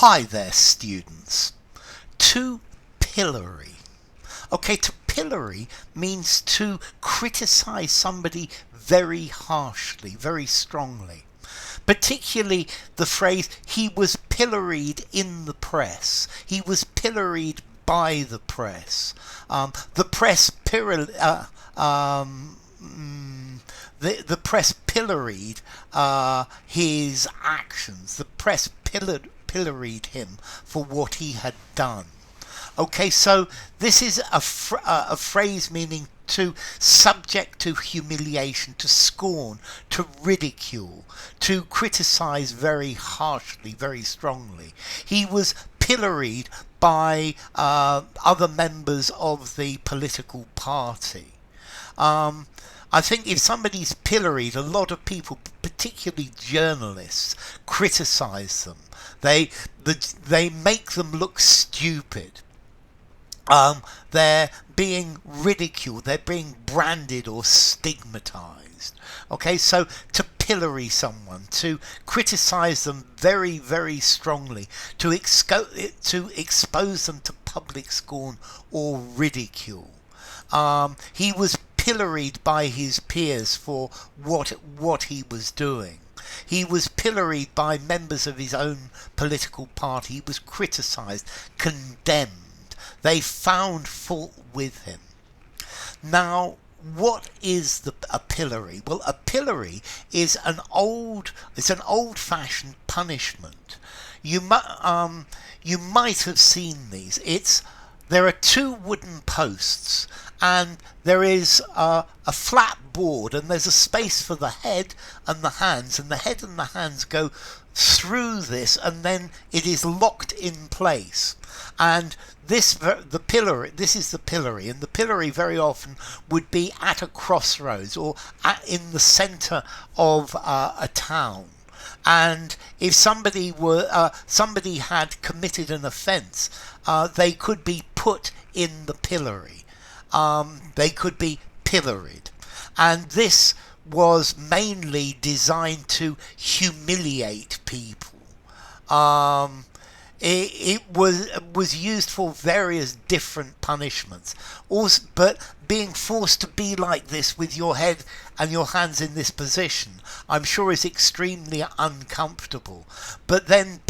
Hi there, students. To pillory. Okay, to pillory means to criticize somebody very harshly, very strongly. Particularly the phrase, he was pilloried in the press. He was pilloried by the press. The press the press pilloried his actions. The press pilloried him for what he had done. Okay, so this is a phrase meaning to subject to humiliation, to scorn, to ridicule, to criticize very harshly, very strongly. He was pilloried by other members of the political party. I think if somebody's pilloried, a lot of people, particularly journalists, criticize them. They make them look stupid. They're being ridiculed, they're being branded or stigmatized. Okay, so to pillory someone, to criticize them very, very strongly, to expose them to public scorn or ridicule. He was pilloried by his peers for what he was doing. He was pilloried by members of his own political party. He was criticized, condemned. They found fault with him. Now, what is a pillory? Well, a pillory is an old-fashioned punishment. You might have seen these. There are two wooden posts, and there is a flat board, and there's a space for the head and the hands, and the head and the hands go through this, and then it is locked in place. And this is the pillory, and the pillory very often would be at a crossroads or in the centre of a town. And if somebody had committed an offence, they could be put in the pillory. They could be pilloried, and this was mainly designed to humiliate people. It was used for various different punishments. Also, but being forced to be like this with your head and your hands in this position, I'm sure is extremely uncomfortable. But then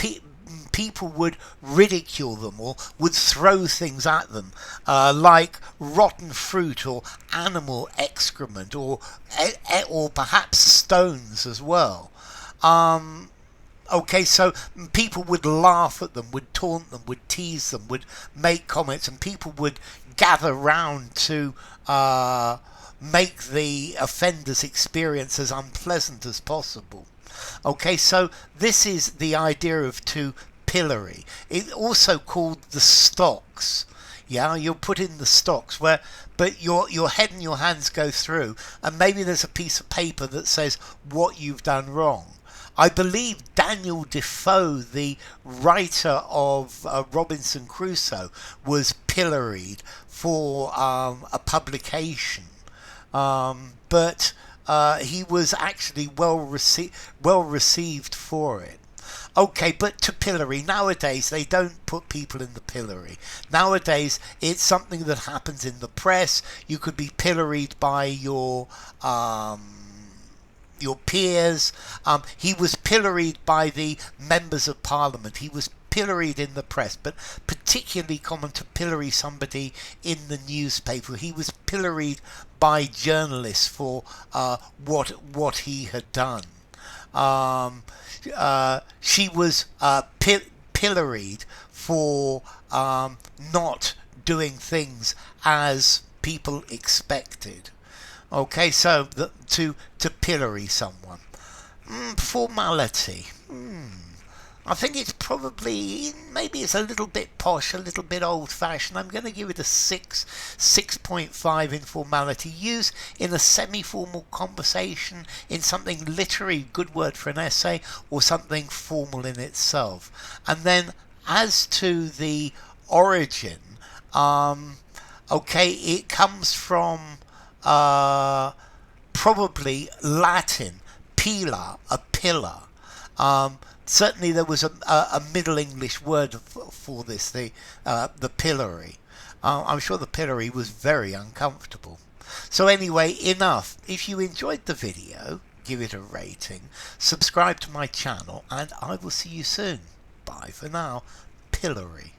people would ridicule them or would throw things at them, like rotten fruit or animal excrement or perhaps stones as well. Okay, so people would laugh at them, would taunt them, would tease them, would make comments, and people would gather round to make the offender's experience as unpleasant as possible. Okay, so this is the idea of to pillory. It's also called the stocks. Yeah, you'll put in the stocks but your head and your hands go through, and maybe there's a piece of paper that says what you've done wrong. I believe Daniel Defoe, the writer of Robinson Crusoe, was pilloried for a publication, but he was actually well received for it. Okay, but to pillory, nowadays they don't put people in the pillory. Nowadays it's something that happens in the press. You could be pilloried by your peers. He was pilloried by the members of parliament. He was pilloried in the press, but particularly common to pillory somebody in the newspaper. He was pilloried by journalists for what he had done. She was pilloried for not doing things as people expected. Okay, so to pillory someone. Formality. I think it's maybe it's a little bit posh, a little bit old-fashioned. I'm going to give it a 6.5 in formality. Used in a semi-formal conversation, in something literary, good word for an essay, or something formal in itself. And then as to the origin, okay, it comes from probably Latin, pila, a pillar. Certainly there was a Middle English word for this, the pillory. I'm sure the pillory was very uncomfortable. So anyway, enough. If you enjoyed the video, give it a rating, subscribe to my channel, and I will see you soon. Bye for now. Pillory.